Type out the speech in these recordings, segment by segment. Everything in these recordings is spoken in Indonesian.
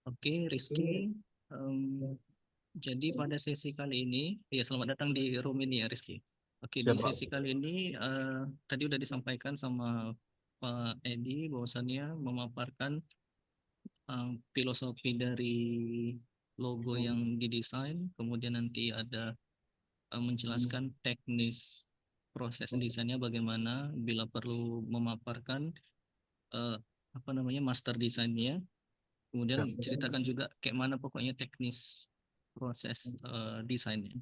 Oke, Rizky. Jadi pada sesi kali ini, ya selamat datang di room ini ya Rizky. Oke, di Siap, Pak. sesi kali ini tadi udah disampaikan sama Pak Edi bahwasannya memaparkan filosofi dari logo yang didesain, kemudian nanti ada menjelaskan teknis proses desainnya bagaimana, bila perlu memaparkan eh, apa namanya master desainnya. Siap. Kemudian ceritakan juga kayak mana pokoknya teknis proses desainnya.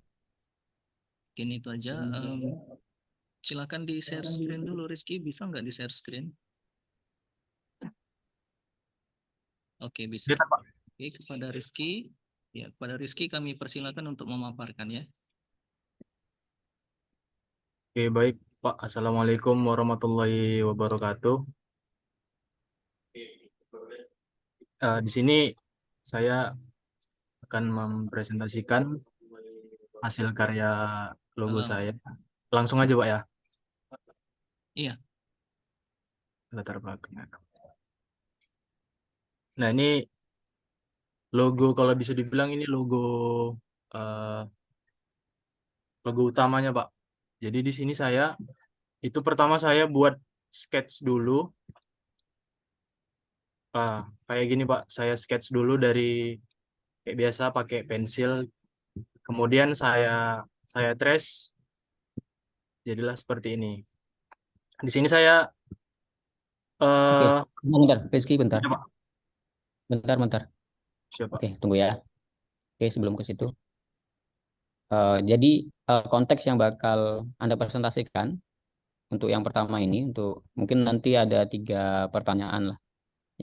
Mungkin itu aja. Silakan di share screen dulu, Rizky. Bisa nggak di share screen? Oke, bisa. Siap, Pak. Oke, kepada Rizky. Ya, kepada Rizky kami persilakan untuk memaparkan ya. Oke, baik, Pak. Assalamualaikum warahmatullahi wabarakatuh. Di sini saya akan mempresentasikan hasil karya logo Salam. saya. Langsung aja, Pak, ya. Iya, Latar belakang. Nah, ini logo, kalau bisa dibilang ini eh, logo utamanya, Pak. Jadi di sini itu pertama saya buat sketch dulu. Kayak gini, Pak. Saya sketch dulu dari kayak biasa pakai pensil. Kemudian saya trace, jadilah seperti ini. Di sini saya Oke, eh bentar, Rizky, bentar, ya, Pak. bentar. Siapa? Oke, tunggu ya. Oke, sebelum ke situ. Jadi konteks yang bakal Anda presentasikan untuk yang pertama ini, untuk mungkin nanti ada 3 pertanyaan lah,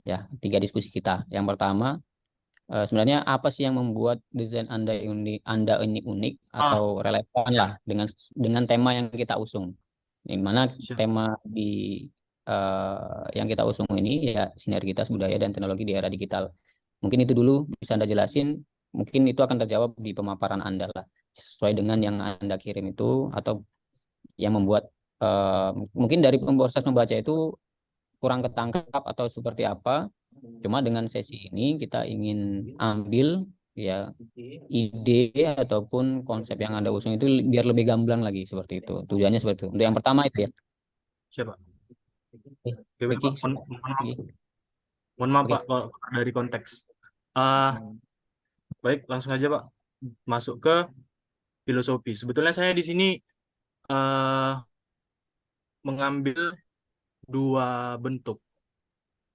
ya, 3 diskusi kita. Yang pertama, sebenarnya apa sih yang membuat desain Anda ini unik Ah, atau relevan ya, lah dengan tema yang kita usung. Di mana siap. tema yang kita usung ini ya sinergitas budaya dan teknologi di era digital. Mungkin itu dulu bisa Anda jelasin. Mungkin itu akan terjawab di pemaparan Anda lah, sesuai dengan yang Anda kirim itu atau yang membuat mungkin dari proses membaca itu kurang ketangkap atau seperti apa. Cuma dengan sesi ini kita ingin ambil ya ide ataupun konsep yang Anda usung itu biar lebih gamblang lagi seperti itu. Tujuannya seperti itu. Untuk yang pertama itu ya. Siapa? Eh, Oke, baik, Ricky, Pak. Ricky. Mohon maaf, Pak, Oke. kalau dari konteks. Ah, baik, langsung aja, Pak. Masuk ke filosofi. Sebetulnya saya di sini eh mengambil dua bentuk,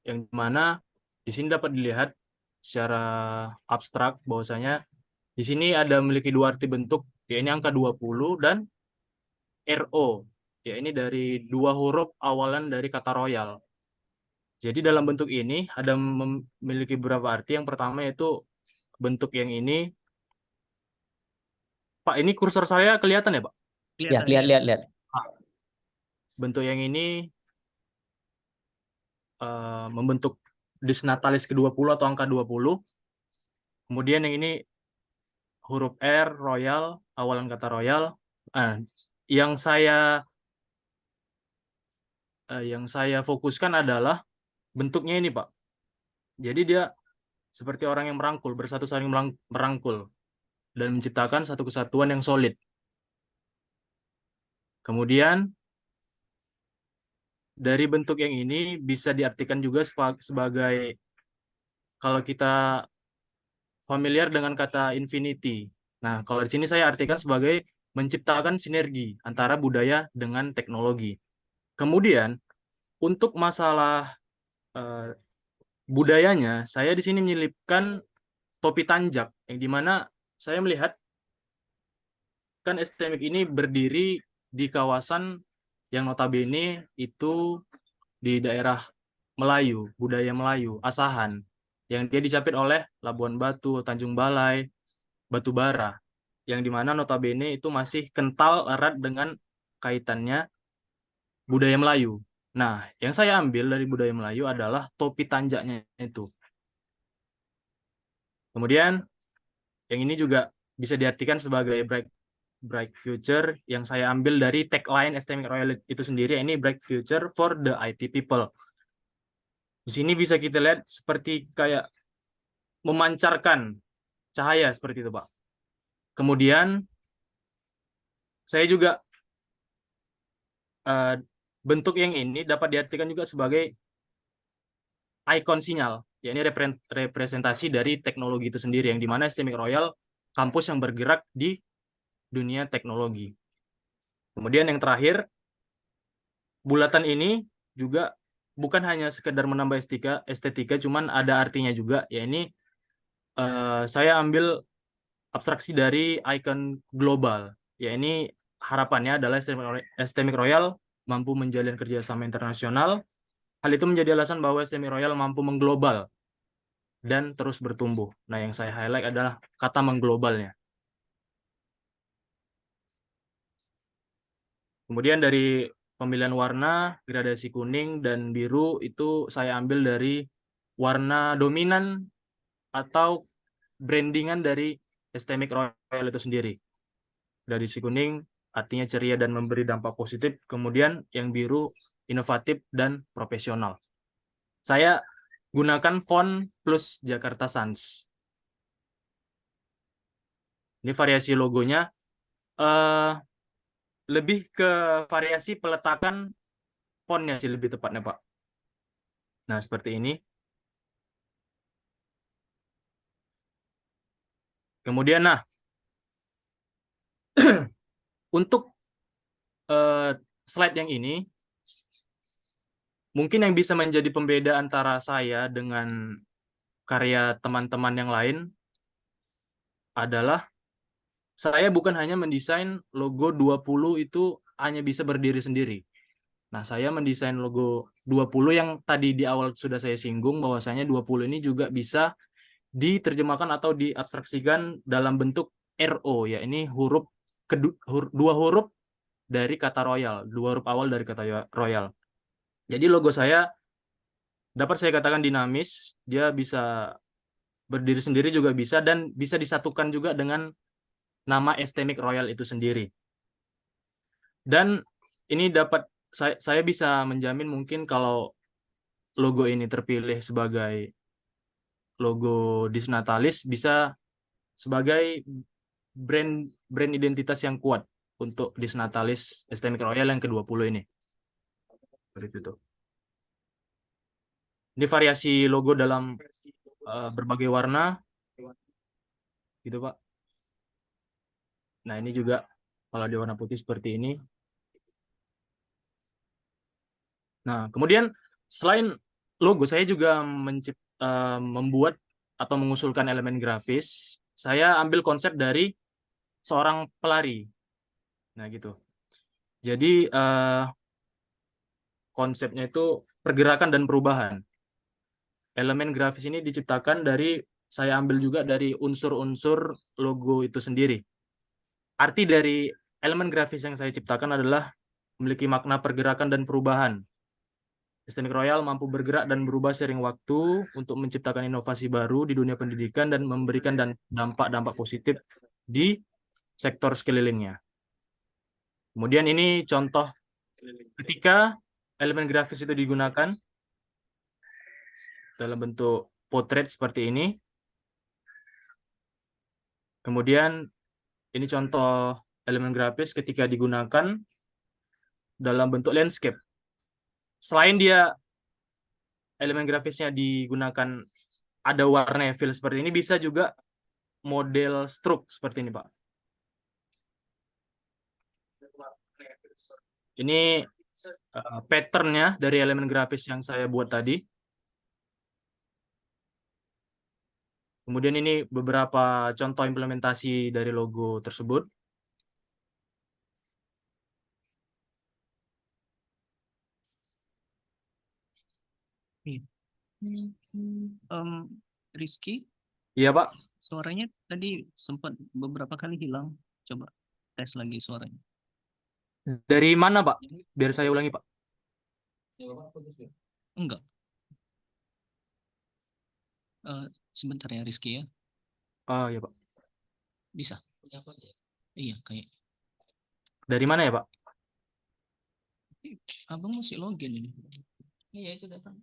yang mana di sini dapat dilihat secara abstrak bahwasanya di sini ada memiliki dua arti bentuk, yaitu angka 20 dan RO, ya ini dari dua huruf awalan dari kata royal. Jadi dalam bentuk ini ada memiliki beberapa arti. Yang pertama yaitu bentuk yang ini. Pak, ini kursor saya kelihatan ya, Pak? Ya, kelihatan, lihat, lihat, kelihatan. lihat. Ah, bentuk yang ini membentuk disnatalis ke-20 atau angka 20. Kemudian yang ini huruf R, royal, awalan kata royal. Ah, yang saya fokuskan adalah bentuknya ini, Pak. Jadi dia seperti orang yang merangkul, bersatu saling merangkul dan menciptakan satu kesatuan yang solid. Kemudian dari bentuk yang ini bisa diartikan juga sebagai, kalau kita familiar dengan kata infinity. Nah, kalau di sini saya artikan sebagai menciptakan sinergi antara budaya dengan teknologi. Kemudian untuk masalah eh, budayanya, saya di sini menyelipkan topi tanjak, yang dimana saya melihat kan STMIC ini berdiri di kawasan yang notabene itu di daerah Melayu, budaya Melayu, Asahan, yang dia dicapit oleh Labuan Batu, Tanjung Balai, Batu Bara, yang dimana notabene itu masih kental erat dengan kaitannya budaya Melayu. Nah, yang saya ambil dari budaya Melayu adalah topi tanjaknya itu. Kemudian, yang ini juga bisa diartikan sebagai bright bright future, yang saya ambil dari tagline STMIC Royal itu sendiri, ini bright future for the IT people. Di sini bisa kita lihat seperti kayak memancarkan cahaya seperti itu, Pak. Kemudian saya juga bentuk yang ini dapat diartikan juga sebagai ikon sinyal, yakni representasi dari teknologi itu sendiri, yang dimana STMIC Royal kampus yang bergerak di dunia teknologi. Kemudian yang terakhir, bulatan ini juga bukan hanya sekedar menambah estetika, cuman ada artinya juga, yakni saya ambil abstraksi dari ikon global, yakni harapannya adalah STMIC Royal mampu menjalin kerjasama internasional. Hal itu menjadi alasan bahwa STMIC Royal mampu mengglobal dan terus bertumbuh. Nah, yang saya highlight adalah kata mengglobalnya. Kemudian dari pemilihan warna, gradasi kuning dan biru itu saya ambil dari warna dominan atau brandingan dari STMIC Royal itu sendiri. Gradasi kuning artinya ceria dan memberi dampak positif, kemudian yang biru inovatif dan profesional. Saya gunakan font plus Jakarta Sans. Ini variasi logonya. Lebih ke variasi peletakan fontnya sih lebih tepatnya, Pak. Nah, seperti ini. Kemudian, nah, untuk slide yang ini, mungkin yang bisa menjadi pembeda antara saya dengan karya teman-teman yang lain adalah saya bukan hanya mendesain logo 20 itu hanya bisa berdiri sendiri. Nah, saya mendesain logo 20 yang tadi di awal sudah saya singgung bahwasanya 20 ini juga bisa diterjemahkan atau diabstraksikan dalam bentuk RO, ya ini dua huruf dari kata royal, dua huruf awal dari kata royal. Jadi logo saya dapat saya katakan dinamis, dia bisa berdiri sendiri juga bisa, dan bisa disatukan juga dengan nama STMIC Royal itu sendiri. Dan ini dapat saya bisa menjamin mungkin kalau logo ini terpilih sebagai logo Disnatalis bisa sebagai brand identitas yang kuat untuk Disnatalis STMIC Royal yang ke-20 ini. Seperti itu. Ini variasi logo dalam berbagai warna. Gitu, Pak. Nah, ini juga kalau di warna putih seperti ini. Nah, kemudian selain logo, saya juga membuat atau mengusulkan elemen grafis. Saya ambil konsep dari seorang pelari. Nah, gitu. Jadi konsepnya itu pergerakan dan perubahan. Elemen grafis ini diciptakan dari, saya ambil juga dari unsur-unsur logo itu sendiri. Arti dari elemen grafis yang saya ciptakan adalah memiliki makna pergerakan dan perubahan. STMIC Royal mampu bergerak dan berubah seiring waktu untuk menciptakan inovasi baru di dunia pendidikan dan memberikan dampak-dampak positif di sektor sekelilingnya. Kemudian ini contoh ketika elemen grafis itu digunakan dalam bentuk potret seperti ini. Kemudian ini contoh elemen grafis ketika digunakan dalam bentuk landscape. Selain dia elemen grafisnya digunakan ada warna fill seperti ini, bisa juga model stroke seperti ini, Pak. Ini patternnya dari elemen grafis yang saya buat tadi. Kemudian ini beberapa contoh implementasi dari logo tersebut. Rizky, Iya, Pak. suaranya tadi sempat beberapa kali hilang. Coba tes lagi suaranya. Dari mana, Pak? Biar saya ulangi, Pak. Enggak. Sebentar ya Rizky ya. Oh, iya, Pak. Bisa. Iya kayak. Dari mana ya, Pak? Abang masih login ini. Iya itu datang.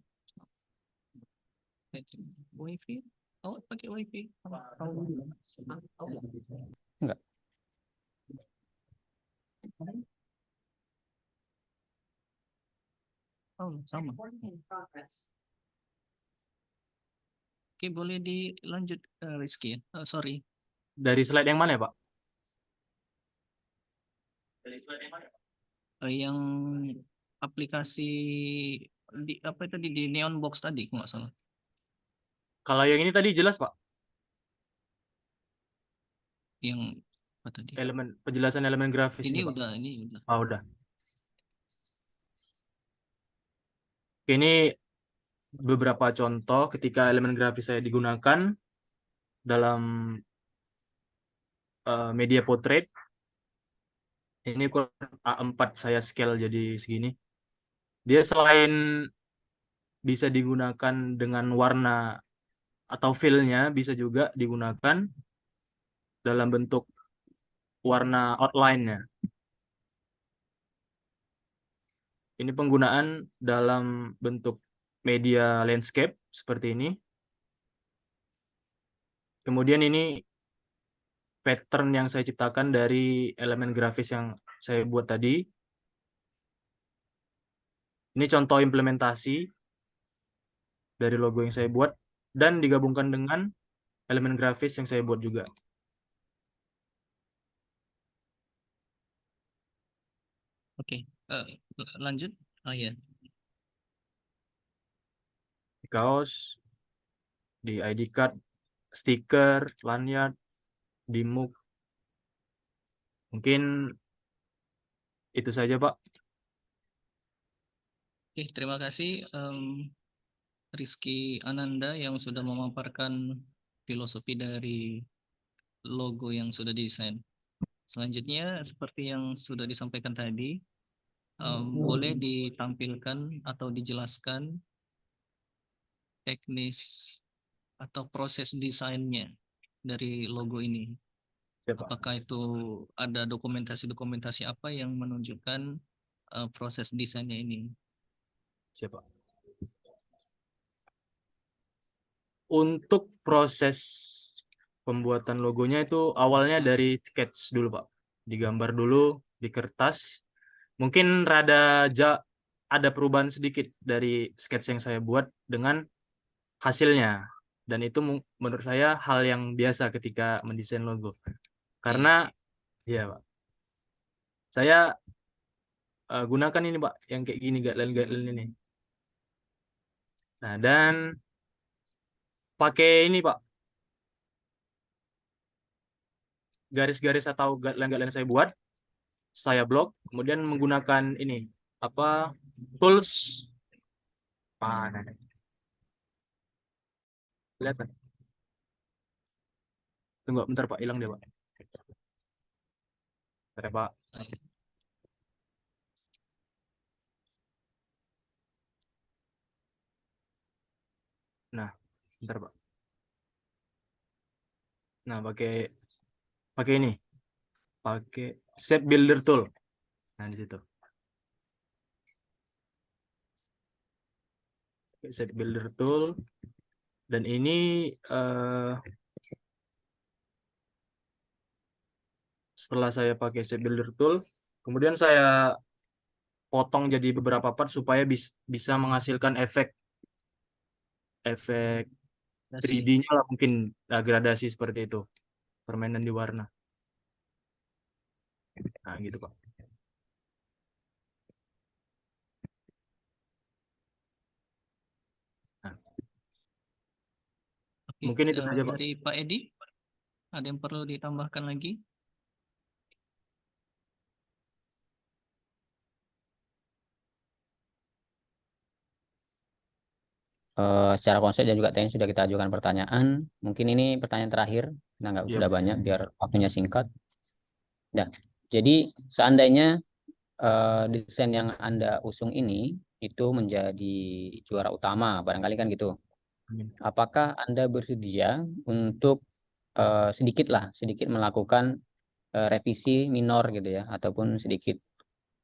Wifi. Oh, pakai wifi. Enggak. Oh, sama. Oke, boleh dilanjut, Rizky ya. Sorry. Dari slide yang mana ya, Pak? Yang aplikasi di apa itu di Neon Box tadi, kalau nggak salah. Kalau yang ini tadi jelas, Pak. Yang apa tadi? Penjelasan elemen grafis Ini ini, Pak. udah, ini udah. Ah, udah. Ini beberapa contoh ketika elemen grafis saya digunakan dalam media portrait. Ini A4 saya scale jadi segini. Dia selain bisa digunakan dengan warna atau feel-nya, bisa juga digunakan dalam bentuk warna outline-nya. Ini penggunaan dalam bentuk media landscape seperti ini. Kemudian ini pattern yang saya ciptakan dari elemen grafis yang saya buat tadi. Ini contoh implementasi dari logo yang saya buat dan digabungkan dengan elemen grafis yang saya buat juga. Oke, lanjut. Oh ya. Di kaos, di ID card, stiker, lanyard, di mug. Mungkin itu saja, Pak. Oke, terima kasih Rizky Ananda yang sudah memaparkan filosofi dari logo yang sudah didesain. Selanjutnya, seperti yang sudah disampaikan tadi, boleh ditampilkan atau dijelaskan teknis atau proses desainnya dari logo ini. Siapa? Apakah itu ada dokumentasi-dokumentasi apa yang menunjukkan proses desainnya ini? Siapa? Untuk proses pembuatan logonya itu awalnya dari sketch dulu, Pak. Digambar dulu di kertas. Mungkin ada perubahan sedikit dari sketch yang saya buat dengan hasilnya. Dan itu menurut saya hal yang biasa ketika mendesain logo. Karena, ya Pak, saya gunakan ini, Pak, yang kayak gini, guideline-guideline ini. Nah, dan pakai ini, Pak, garis-garis atau guideline-guideline saya blok, kemudian menggunakan ini, apa, tools, mana, lihat, Pak. Tunggu, bentar, Pak, hilang deh, Pak. Bentar, ya, Pak. Nah, bentar, Pak. Nah, pakai ini, pakai shape builder tool. Nah, di situ. Shape builder tool. Dan ini setelah saya pakai shape builder tool, kemudian saya potong jadi beberapa part supaya bisa menghasilkan efek 3D-nya lah, mungkin gradasi seperti itu, permainan di warna. Nah, gitu, Pak. Nah, Oke, mungkin itu saja, Pak. dari Pak Edi, ada yang perlu ditambahkan lagi? Secara konsep dan juga tadi sudah kita ajukan pertanyaan. Mungkin ini pertanyaan terakhir, nah nggak Iya, sudah Pak. banyak biar waktunya singkat. Nah, jadi seandainya desain yang Anda usung ini itu menjadi juara utama, barangkali kan gitu. Amin. Apakah Anda bersedia untuk sedikit melakukan revisi minor gitu ya, ataupun sedikit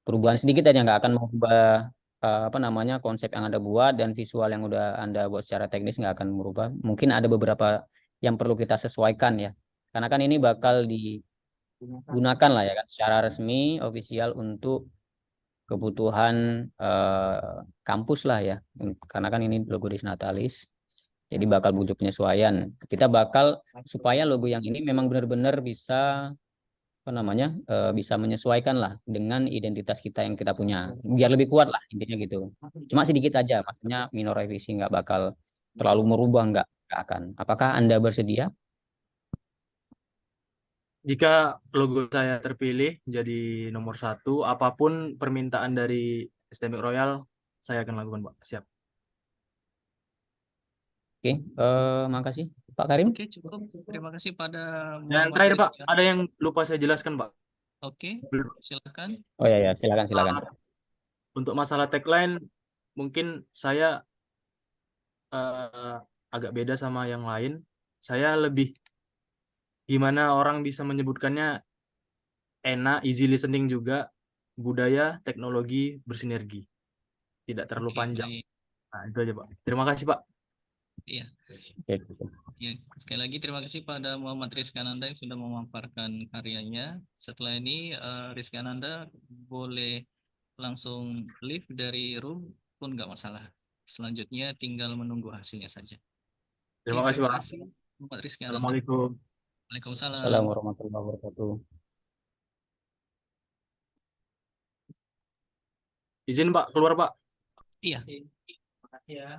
perubahan sedikit aja, nggak akan mengubah apa namanya konsep yang Anda buat dan visual yang udah Anda buat secara teknis nggak akan merubah. Mungkin ada beberapa yang perlu kita sesuaikan ya. Karena kan ini bakal digunakan lah ya kan secara resmi, ofisial untuk kebutuhan kampus lah ya. Karena kan ini logo Disnatalis. Jadi bakal butuh penyesuaian. Kita bakal supaya logo yang ini memang benar-benar bisa apa namanya bisa menyesuaikan lah dengan identitas kita yang kita punya biar lebih kuat lah intinya gitu cuma sedikit aja maksudnya minor revisi nggak bakal terlalu merubah nggak akan apakah Anda bersedia. Jika logo saya terpilih jadi nomor 1, apapun permintaan dari Estetik Royal, saya akan lakukan, Pak. Siap. Oke makasih Pak Karim. Oke, cukup. Terima kasih pada Dan Muhammad terakhir, Pak, Rizky. ada yang lupa saya jelaskan, Pak. Oke, silakan. Oh ya silakan. Untuk masalah tagline, mungkin saya eh, agak beda sama yang lain. Saya lebih gimana orang bisa menyebutkannya enak, easy listening juga, budaya, teknologi bersinergi. Tidak terlalu Oke, panjang. baik. Nah, itu aja, Pak. Terima kasih, Pak. Iya. Oke. Ya, sekali lagi terima kasih pada Muhammad Rizkananda yang sudah memaparkan karyanya. Setelah ini Rizkananda boleh langsung leave dari room pun nggak masalah. Selanjutnya tinggal menunggu hasilnya saja. Terima Oke, kasih, terima Pak. kasih Muhammad Rizkananda. Assalamualaikum. Waalaikumsalam. Assalamualaikum warahmatullahi wabarakatuh. Izin, Pak, keluar, Pak. Iya. Terima kasih ya.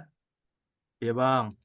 Iya, Bang.